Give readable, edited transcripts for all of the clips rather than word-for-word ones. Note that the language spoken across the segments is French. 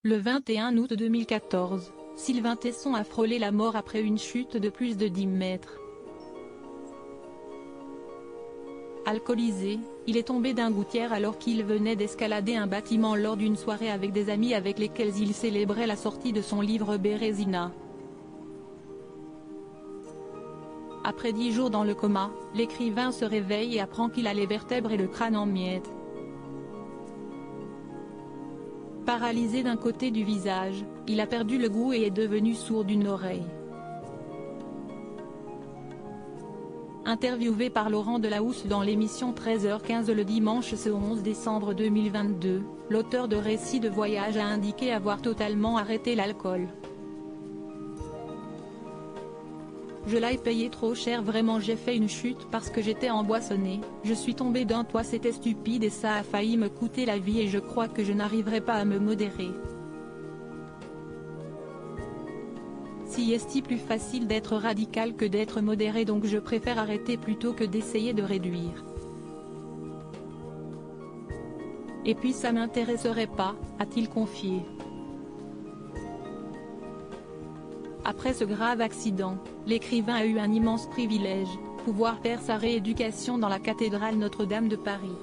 Le 21 août 2014, Sylvain Tesson a frôlé la mort après une chute de plus de 10 mètres. Alcoolisé, il est tombé d'un gouttière alors qu'il venait d'escalader un bâtiment lors d'une soirée avec des amis avec lesquels il célébrait la sortie de son livre Bérésina. Après 10 jours dans le coma, l'écrivain se réveille et apprend qu'il a les vertèbres et le crâne en miettes. Paralysé d'un côté du visage, il a perdu le goût et est devenu sourd d'une oreille. Interviewé par Laurent Delahousse dans l'émission 13h15 le dimanche ce 11 décembre 2022, l'auteur de récits de voyage a indiqué avoir totalement arrêté l'alcool. Je l'ai payé trop cher, vraiment, j'ai fait une chute parce que j'étais emboissonné, je suis tombé d'un toit, c'était stupide et ça a failli me coûter la vie et je crois que je n'arriverai pas à me modérer. Si est plus facile d'être radical que d'être modéré, donc je préfère arrêter plutôt que d'essayer de réduire. Et puis ça m'intéresserait pas, a-t-il confié. Après ce grave accident, l'écrivain a eu un immense privilège, pouvoir faire sa rééducation dans la cathédrale Notre-Dame de Paris.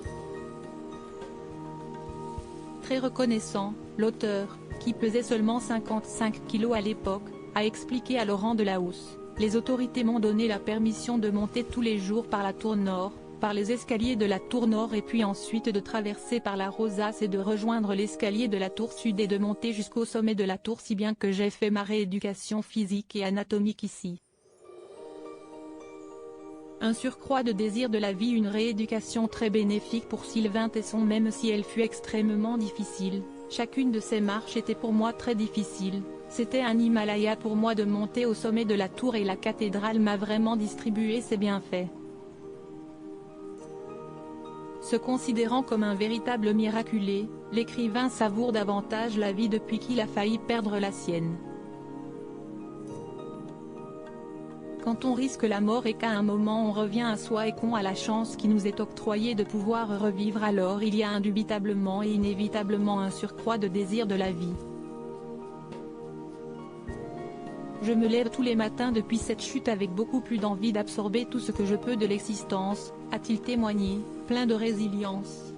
Très reconnaissant, l'auteur, qui pesait seulement 55 kg à l'époque, a expliqué à Laurent Delahousse: les autorités m'ont donné la permission de monter tous les jours par la tour nord, par les escaliers de la tour nord et puis ensuite de traverser par la rosace et de rejoindre l'escalier de la tour sud et de monter jusqu'au sommet de la tour, si bien que j'ai fait ma rééducation physique et anatomique ici. Un surcroît de désir de la vie, une rééducation très bénéfique pour Sylvain Tesson, même si elle fut extrêmement difficile. Chacune de ces marches était pour moi très difficile, c'était un Himalaya pour moi de monter au sommet de la tour et la cathédrale m'a vraiment distribué ses bienfaits. Se considérant comme un véritable miraculé, l'écrivain savoure davantage la vie depuis qu'il a failli perdre la sienne. Quand on risque la mort et qu'à un moment on revient à soi et qu'on a la chance qui nous est octroyée de pouvoir revivre, alors il y a indubitablement et inévitablement un surcroît de désir de la vie. Je me lève tous les matins depuis cette chute avec beaucoup plus d'envie d'absorber tout ce que je peux de l'existence, a-t-il témoigné, plein de résilience.